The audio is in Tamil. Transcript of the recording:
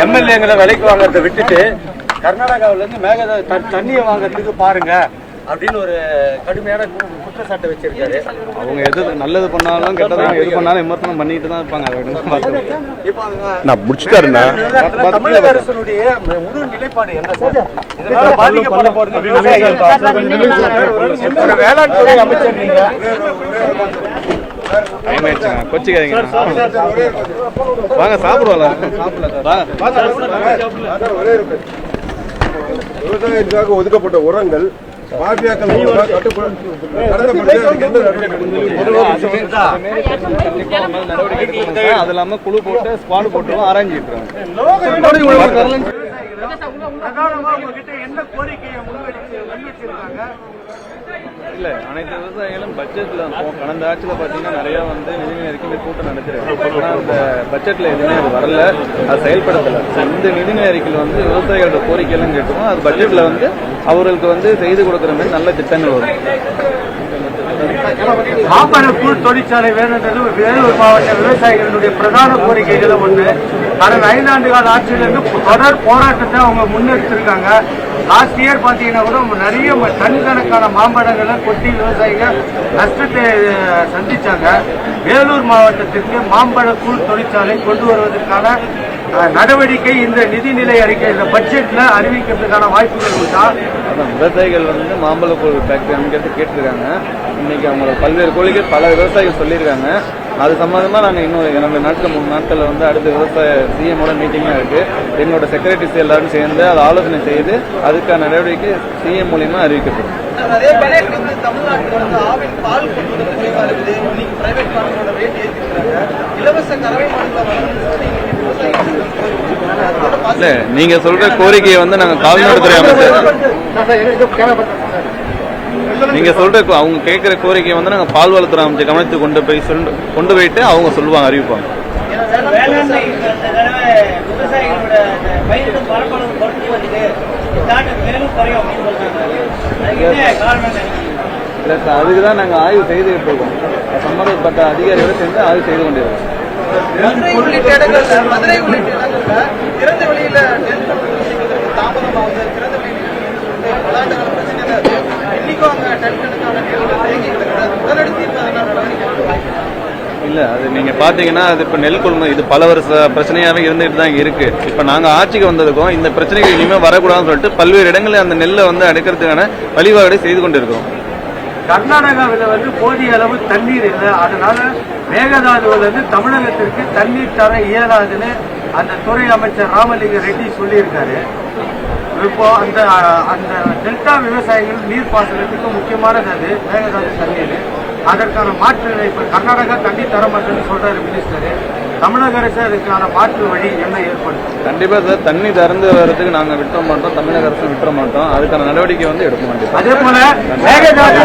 எம்எல்ஏங்களை விலைக்கு வாங்கறத விட்டுட்டு கர்நாடகாவில இருந்து மேகதாது தண்ணியை வாங்கறதுக்கு பாருங்க அப்படின்னு ஒரு கடுமையான குற்றச்சாட்டை வச்சிருக்காரு. அவங்க எது நல்லது பண்ணாலும் கெட்டதும் எது பண்ணாலும் விமர்சனம் பண்ணிட்டு தான் இருப்பாங்க. நான் முடிச்சுட்டாருன்னா தமிழக அரசுடைய முழு நிலைப்பாடு என்ன சார்? இதனால பாதிக்கப்பட போறது வேளாண் துறை அமைச்சர் நீங்க கொச்சிக்காதீங்க, வாங்க சாப்பிடுவாங்க. விவசாயத்துக்காக ஒதுக்கப்பட்ட உரங்கள் அது இல்லாம குழு போட்டு ஸ்குவாட் போட்டு ஆராய்ஞ்சிட்டு இல்ல அனைத்து விவசாயிகளும் பட்ஜெட்ல கடந்த ஆட்சியில பாத்தீங்கன்னா நிறைய நிதி அறிக்கை கூட்டம் நடத்திருக்கு. ஆனா அந்த பட்ஜெட்ல எதுவுமே அது வரல, அது செயல்படுத்தல. இந்த நிதி அறிக்கையில் விவசாயிகளோட கோரிக்கைகளும் கேட்டோம். அது பட்ஜெட்ல அவர்களுக்கு செய்து கொடுக்குற மாதிரி நல்ல திட்டங்கள் வரும். மாம்பழ கூழ் தொழிற்சாலை வேணுன்றது வேலூர் மாவட்ட விவசாயிகளுடைய பிரதான கோரிக்கைகளும் ஒன்று. கடந்த 5 ஆண்டு கால ஆட்சியிலிருந்து தொடர் போராட்டத்தை அவங்க முன்னெடுத்திருக்காங்க. லாஸ்ட் இயர் பாத்தீங்கன்னா கூட நிறைய டன் கணக்கான மாம்பழங்களை கொட்டி விவசாயிகள் நஷ்டத்தை சந்திச்சாங்க. வேலூர் மாவட்டத்திற்கு மாம்பழ கூழ் தொழிற்சாலை கொண்டு வருவதற்கான நடவடிக்கை இந்த நிதிநிலை அறிக்கை இந்த பட்ஜெட்ல அறிவிக்கிறதுக்கான வாய்ப்புகள் உண்டா? விவசாயிகள் மாம்பழ கூழ் ஃபேக்டரி அமைக்கிறது கேட்டிருக்காங்க. இன்னைக்கு அவங்களோட பல்வேறு கோரிக்கை பல விவசாயிகள் சொல்லியிருக்காங்க. அது சம்பந்தமா நாங்கள் இன்னும் 2 நாட்கள் 3 நாட்களில் அடுத்த விவசாய சிஎம்மோட மீட்டிங்லாம் இருக்கு. எங்களோட செக்ரட்டரிஸ் எல்லாரும் சேர்ந்து அதை ஆலோசனை செய்து அதுக்கான நடவடிக்கை சிஎம் மூலியமா அறிவிக்கப்படும். இல்ல நீங்க சொல்ற கோரிக்கையை நாங்க கால்நடைத்துறை அமைச்சர் நீங்க சொல்ற அவங்க கேட்கிற கோரிக்கையை நாங்க பால்வளத்துறை அமைச்சர் கவனத்துக்கு கொண்டு போயிட்டு அவங்க சொல்லுவாங்க, அறிவிப்பாங்க. இல்ல சார், அதுக்குதான் நாங்க ஆய்வு செய்துகிட்டு இருக்கோம். சம்பந்தப்பட்ட அதிகாரியோட சேர்ந்து ஆய்வு செய்து கொண்டிருக்கோம். இல்ல அது நீங்க பாத்தீங்கன்னா அது இப்ப நெல் கொள்முதல் இது பல வருஷ பிரச்சனையாவே இருந்துட்டு தான் இருக்கு. இப்ப நாங்க ஆட்சிக்கு வந்ததுக்கும் இந்த பிரச்சனைகள் இனிமே வரக்கூடாதுன்னு சொல்லிட்டு பல்வேறு இடங்களில் அந்த நெல்லை அடுக்கிறதுக்கான வழிவகை செய்து கொண்டிருக்கோம். கர்நாடகாவில் போதிய அளவு தண்ணீர் இல்லை, அதனால மேகதாதுவிலிருந்து தமிழகத்திற்கு தண்ணீர் தர இயலாதுன்னு அந்த துறை அமைச்சர் ராமலிங்க ரெட்டி சொல்லியிருக்காரு. இப்போ அந்த டெல்டா விவசாயிகள் நீர் பாசனத்துக்கு முக்கியமானது அது மேகதாது தண்ணீர். அதற்கான மாற்று இப்ப கர்நாடகா தண்ணீர் தர மாட்டேன்னு சொல்றாரு மினிஸ்டர். தமிழக அரசு அதுக்கான மாற்று வழி என்ன ஏற்படும்? கண்டிப்பா சார், தண்ணி திறந்து வர்றதுக்கு நாங்க விட்டுற மாட்டோம், தமிழக அரசு விட்டுற மாட்டோம். அதுக்கான நடவடிக்கை எடுக்க மாட்டோம். அதே போல மேகதாது